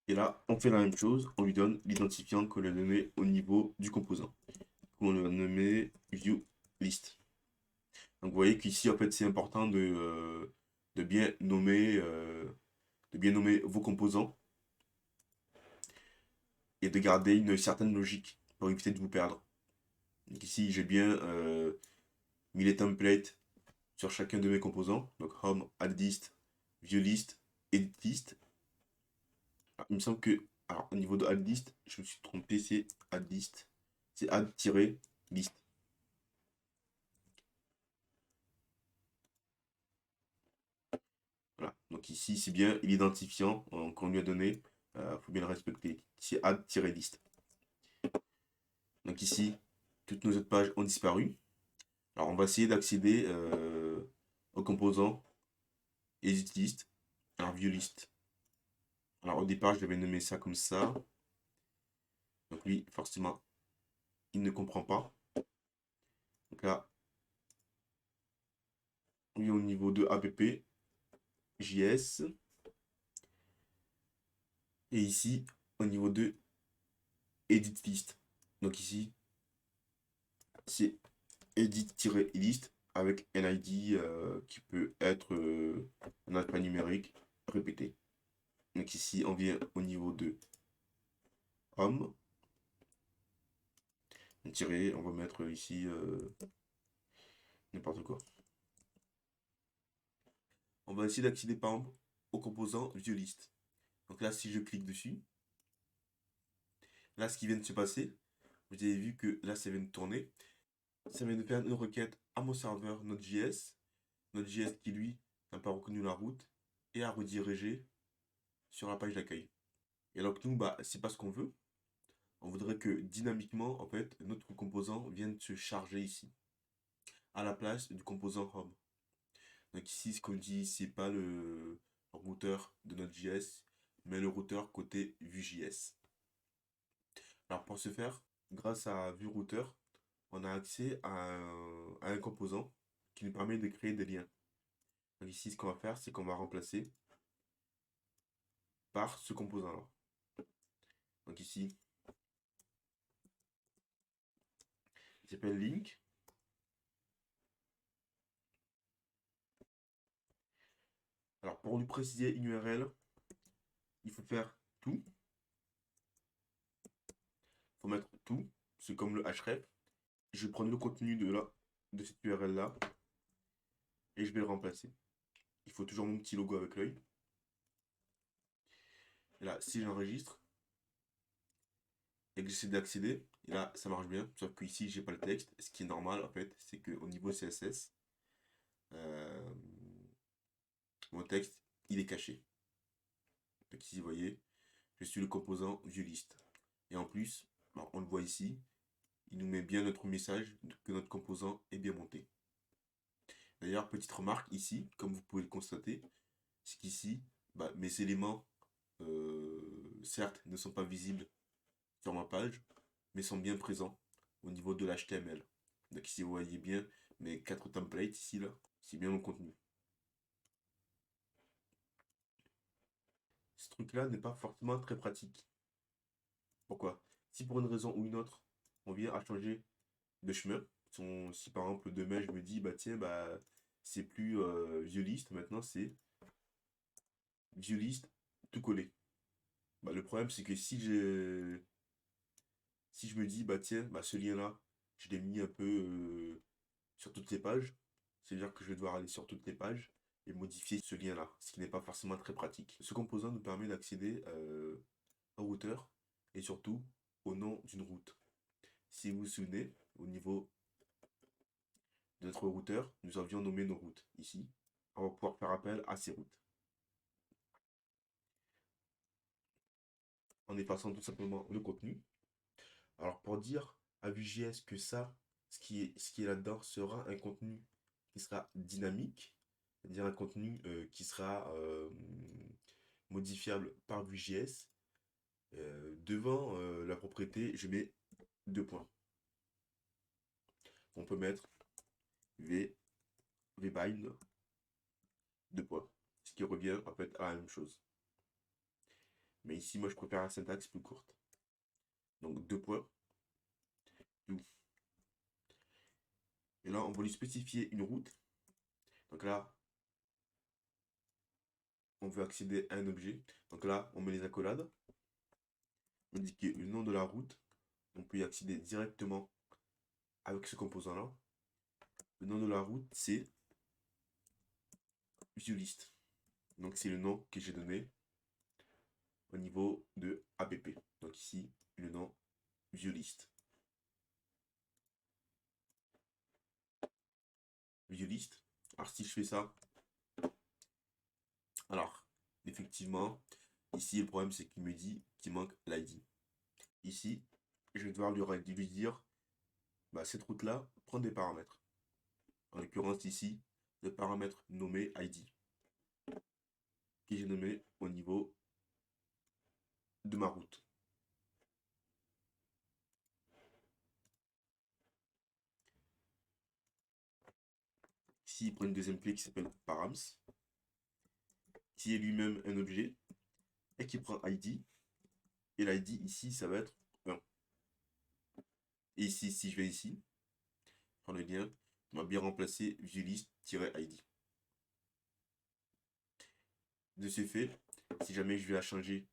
Et là, on fait la même chose, on lui donne l'identifiant qu'on lui a donné au niveau du composant. On lui va nommer viewList. Donc vous voyez qu'ici, en fait, c'est important de bien nommer vos composants et de garder une certaine logique pour éviter de vous perdre. Donc ici, j'ai bien mis les templates sur chacun de mes composants. Donc home, addList, viewList, editList. Il me semble que, alors au niveau de addList, je me suis trompé, c'est addList. C'est add-list. Voilà. Donc ici, c'est bien l'identifiant qu'on lui a donné. Il faut bien le respecter. C'est add-list. Donc ici, toutes nos autres pages ont disparu. Alors on va essayer d'accéder au composant editList. Alors viewList. Alors au départ, je devais nommer ça comme ça. Donc lui, forcément, il ne comprend pas. Donc là, on est au niveau de app, JS. Et ici, au niveau de editList. Donc ici, c'est edit-list avec un ID qui peut être un alphanumérique répété. Donc ici, on vient au niveau de home. On va mettre ici n'importe quoi. On va essayer d'accéder par exemple au composant viewList. Donc là, si je clique dessus, là, ce qui vient de se passer, vous avez vu que là, ça vient de tourner. Ça vient de faire une requête à mon serveur Node.js. Node.js qui, lui, n'a pas reconnu la route et a redirigé sur la page d'accueil. Et donc, nous, bah, c'est pas ce qu'on veut. On voudrait que dynamiquement, en fait, notre composant vienne se charger ici, à la place du composant home. Donc ici, ce qu'on dit, c'est pas le routeur de Node.js, mais le routeur côté Vue.js. Alors pour ce faire, grâce à VueRouter, on a accès à un composant qui nous permet de créer des liens. Donc ici, ce qu'on va faire, c'est qu'on va remplacer par ce composant-là. Donc ici, il s'appelle link. Alors pour lui préciser une URL, il faut faire tout. Il faut mettre tout. C'est comme le href. Je vais prendre le contenu de cette URL là et je vais le remplacer. Il faut toujours mon petit logo avec l'œil. Et là, si j'enregistre et que j'essaie d'accéder, et là, ça marche bien. Sauf que ici, j'ai pas le texte. Ce qui est normal, en fait, c'est qu'au niveau CSS, euh, mon texte, il est caché. Donc ici, vous voyez, je suis le composant viewList. Et en plus, on le voit ici, il nous met bien notre message que notre composant est bien monté. D'ailleurs, petite remarque ici, comme vous pouvez le constater, c'est qu'ici, bah, mes éléments, certes, ne sont pas visibles sur ma page, mais sont bien présents au niveau de l'HTML. Donc ici, vous voyez bien mes 4 templates ici, là, c'est bien mon contenu. Ce truc-là n'est pas forcément très pratique. Pourquoi? Si pour une raison ou une autre, on vient à changer de chemin, si par exemple demain je me dis, bah tiens, bah c'est plus viewList, maintenant c'est viewList tout collé. Bah, le problème c'est que si je me dis, bah tiens, bah ce lien-là, je l'ai mis un peu sur toutes les pages, c'est-à-dire que je vais devoir aller sur toutes les pages et modifier ce lien-là, ce qui n'est pas forcément très pratique. Ce composant nous permet d'accéder au routeur et surtout au nom d'une route. Si vous vous souvenez, au niveau de notre routeur, nous avions nommé nos routes ici. On va pouvoir faire appel à ces routes en effaçant tout simplement le contenu. Alors pour dire à Vue.js que ça, ce qui est là-dedans sera un contenu qui sera dynamique, c'est-à-dire un contenu qui sera modifiable par Vue.js, devant la propriété, je mets deux points. On peut mettre vbind deux points, ce qui revient en fait à la même chose. Mais ici, moi, je préfère la syntaxe plus courte. Donc, deux points. Do. Et là, on va lui spécifier une route. Donc là, on veut accéder à un objet. Donc là, on met les accolades. Indiquer le nom de la route. On peut y accéder directement avec ce composant-là. Le nom de la route, c'est viewList. Donc c'est le nom que j'ai donné au niveau de app. Donc ici, le nom viewList. ViewList. Alors si je fais ça, alors effectivement, ici le problème c'est qu'il me dit qu'il manque l'ID. Ici, je vais devoir lui dire, bah, cette route-là prend des paramètres. En l'occurrence ici, le paramètre nommé ID, que j'ai nommé au niveau de ma route. Ici, il prend une deuxième clé qui s'appelle params, qui est lui-même un objet, et qui prend ID. Et l'ID ici, ça va être 1. Et ici, si je vais ici, prendre le lien, on va bien remplacer viewList-ID. De ce fait, si jamais je vais à changer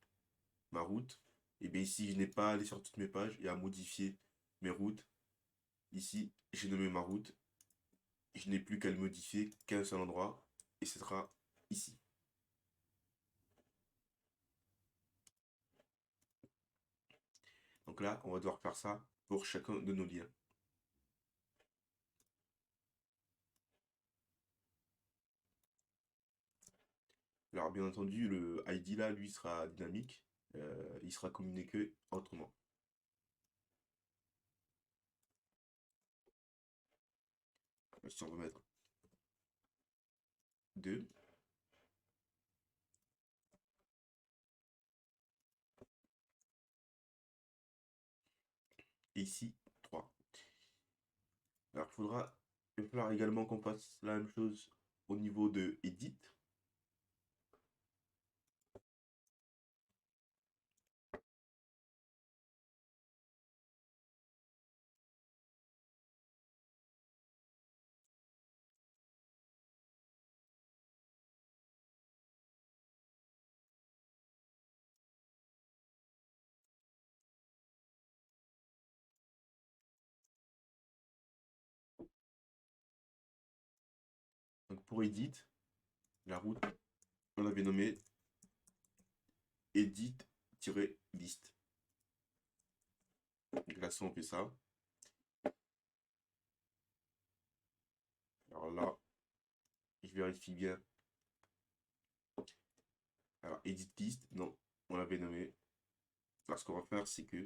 ma route, et bien ici, je n'ai pas à aller sur toutes mes pages et à modifier mes routes. Ici, j'ai nommé ma route. Je n'ai plus qu'à le modifier qu'à un seul endroit, et ce sera ici. Donc là, on va devoir faire ça pour chacun de nos liens. Alors bien entendu, le ID là, lui, sera dynamique. Il sera communiqué autrement. Si on veut mettre 2. Et ici, 3. Alors il va falloir également qu'on fasse la même chose au niveau de Edit. Donc pour Edit, la route, on l'avait nommé Edit-list. Donc là, si on fait ça, alors là, je vérifie bien. Alors, Edit List, non, on l'avait nommé. Alors, ce qu'on va faire, c'est que.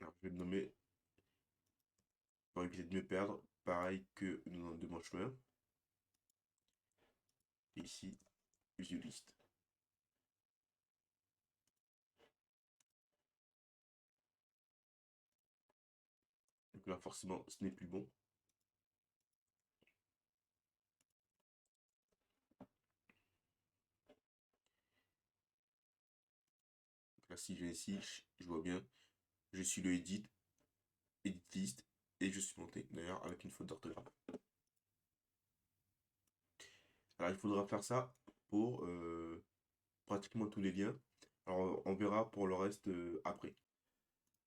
Alors, je vais le nommer pour éviter de me perdre. Pareil que le nom de mon chemin. Ici, viewList. Donc là, forcément, ce n'est plus bon. Donc là, si je vais ici, je vois bien. Je suis le Edit List, et je suis monté, d'ailleurs, avec une faute d'orthographe. Alors, il faudra faire ça pour pratiquement tous les liens. Alors, on verra pour le reste après.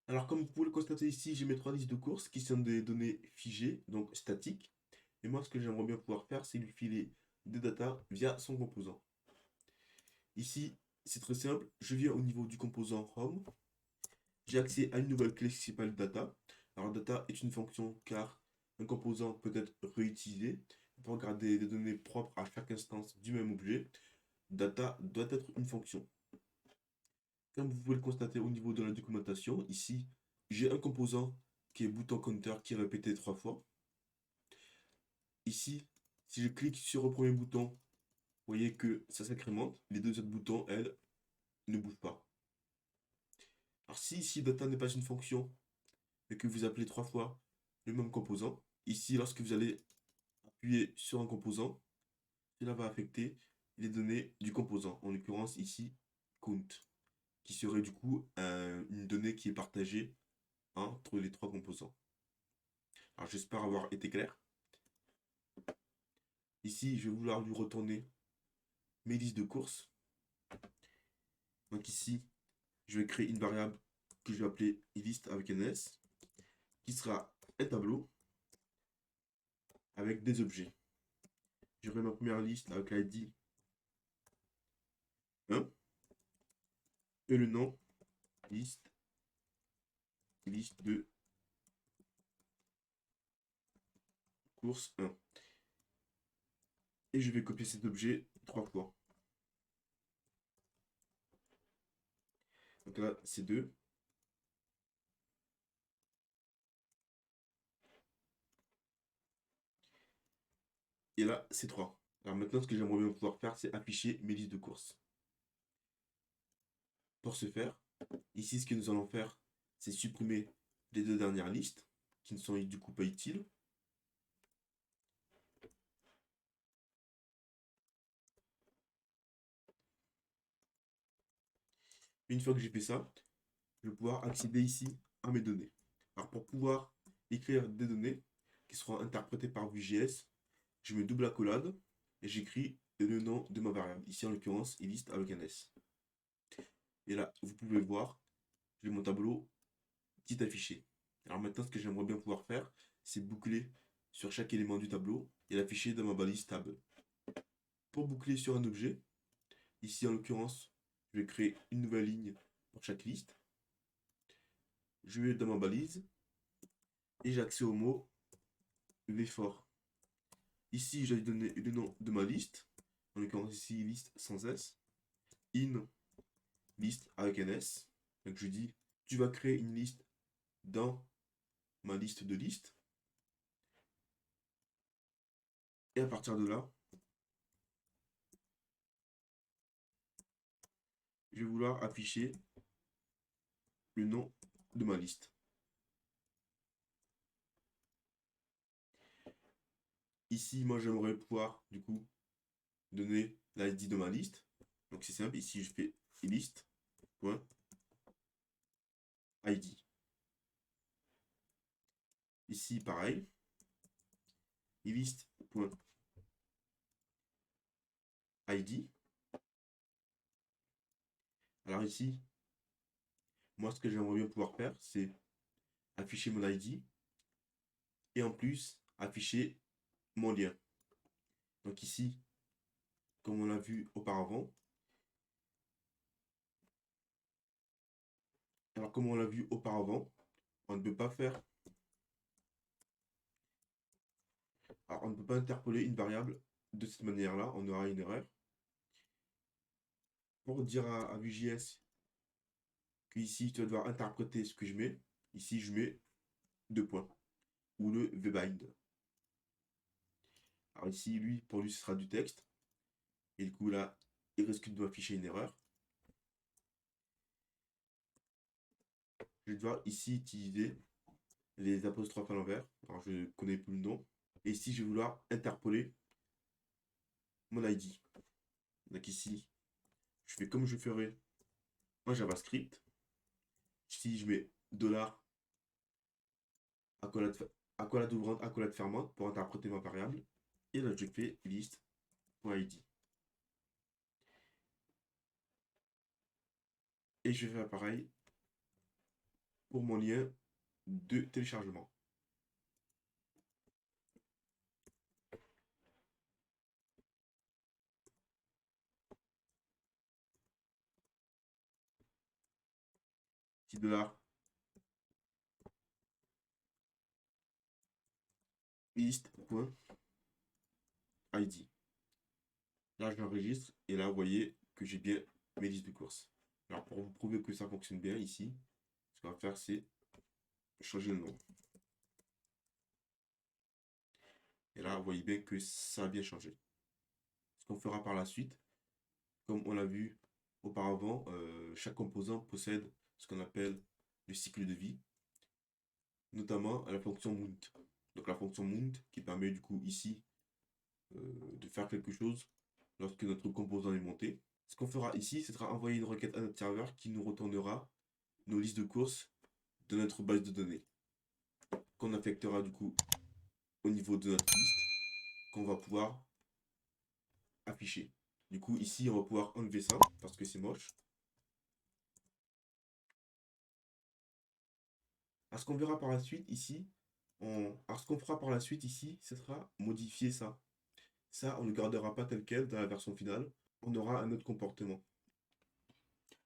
Alors, comme vous pouvez le constater ici, j'ai mes 3 listes de courses qui sont des données figées, donc statiques. Et moi, ce que j'aimerais bien pouvoir faire, c'est lui filer des datas via son composant. Ici, c'est très simple. Je viens au niveau du composant Home. J'ai accès à une nouvelle clé qui s'appelle Data. Alors, Data est une fonction car un composant peut être réutilisé pour garder des données propres à chaque instance du même objet. Data doit être une fonction. Comme vous pouvez le constater au niveau de la documentation, ici, j'ai un composant qui est bouton counter qui est répété 3 fois. Ici, si je clique sur le premier bouton, vous voyez que ça s'incrémente. Les deux autres boutons, elles, ne bougent pas. Alors si ici data n'est pas une fonction et que vous appelez 3 fois le même composant, ici lorsque vous allez appuyer sur un composant, cela va affecter les données du composant. En l'occurrence ici, count, qui serait du coup une donnée qui est partagée entre les trois composants. Alors j'espère avoir été clair. Ici, je vais vouloir lui retourner mes listes de courses. Donc ici, je vais créer une variable que je vais appeler liste avec un S, qui sera un tableau avec des objets. J'aurai ma première liste avec l'ID 1 et le nom liste de course 1. Et je vais copier cet objet 3 fois. Donc là, c'est 2. Et là, c'est 3. Alors maintenant, ce que j'aimerais bien pouvoir faire, c'est afficher mes listes de courses. Pour ce faire, ici, ce que nous allons faire, c'est supprimer les deux dernières listes, qui ne sont du coup pas utiles. Une fois que j'ai fait ça, je vais pouvoir accéder ici à mes données. Alors pour pouvoir écrire des données qui seront interprétées par Vue.js, je mets double accolade et j'écris le nom de ma variable. Ici en l'occurrence, liste avec un S. Et là, vous pouvez voir, j'ai mon tableau qui est affiché. Alors maintenant, ce que j'aimerais bien pouvoir faire, c'est boucler sur chaque élément du tableau et l'afficher dans ma balise table. Pour boucler sur un objet, ici en l'occurrence, je vais créer une nouvelle ligne pour chaque liste. Je vais dans ma balise et j'ai accès au mot vfort. Ici, je vais donner le nom de ma liste, en l'occurrence ici liste sans S, in liste avec un S. Donc je dis, tu vas créer une liste dans ma liste de listes. Et à partir de là, je vais vouloir afficher le nom de ma liste. Ici, moi, j'aimerais pouvoir, du coup, donner l'ID de ma liste. Donc, c'est simple. Ici, je fais liste.id. Ici, pareil. list.id. Alors ici, moi, ce que j'aimerais bien pouvoir faire, c'est afficher mon ID et en plus, afficher mon lien. Donc ici, comme on l'a vu auparavant, on ne peut pas faire, alors on ne peut pas interpoler une variable de cette manière-là, on aura une erreur. Pour dire à Vue.js que ici, tu vas devoir interpréter ce que je mets, ici, je mets deux points, ou le vbind. Alors ici, pour lui, ce sera du texte, et du coup, là, il risque de m'afficher une erreur. Je vais devoir ici utiliser les apostrophes à l'envers. Alors, je ne connais plus le nom. Et ici, je vais vouloir interpoler mon ID. Donc ici, je fais comme je ferais en JavaScript. Ici, je mets $, accolade ouvrante, accolade fermante pour interpréter ma variable. Et là, je fais list.id. Et je vais faire pareil pour mon lien de téléchargement. $, list.id. Là, je l'enregistre et là, vous voyez que j'ai bien mes listes de courses. Alors, pour vous prouver que ça fonctionne bien ici, ce qu'on va faire, c'est changer le nom. Et là, vous voyez bien que ça a bien changé. Ce qu'on fera par la suite, comme on l'a vu auparavant, chaque composant possède ce qu'on appelle le cycle de vie, notamment la fonction mount. Donc la fonction mount qui permet du coup ici de faire quelque chose lorsque notre composant est monté. Ce qu'on fera ici, ce sera envoyer une requête à notre serveur qui nous retournera nos listes de courses de notre base de données, qu'on affectera du coup au niveau de notre liste, qu'on va pouvoir afficher. Du coup, ici, on va pouvoir enlever ça parce que c'est moche. Alors, ce qu'on verra par la suite ici, alors, ce qu'on fera par la suite ici, ce sera modifier ça. Ça, on ne gardera pas tel quel dans la version finale. On aura un autre comportement.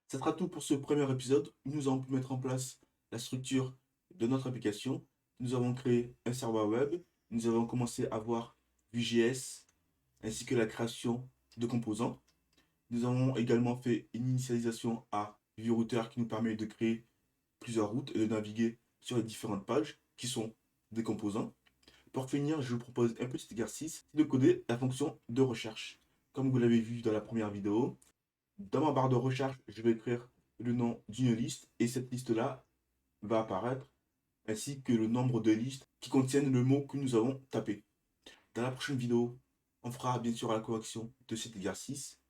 Ça sera tout pour ce premier épisode où nous avons pu mettre en place la structure de notre application. Nous avons créé un serveur web. Nous avons commencé à voir Vue.js ainsi que la création de composants. Nous avons également fait une initialisation à VueRouter qui nous permet de créer plusieurs routes et de naviguer sur les différentes pages qui sont des composants. Pour finir, je vous propose un petit exercice de coder la fonction de recherche. Comme vous l'avez vu dans la première vidéo, dans ma barre de recherche, je vais écrire le nom d'une liste et cette liste-là va apparaître ainsi que le nombre de listes qui contiennent le mot que nous avons tapé. Dans la prochaine vidéo, on fera bien sûr la correction de cet exercice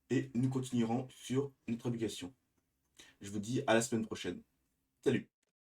et nous continuerons sur notre application. Je vous dis à la semaine prochaine. Salut!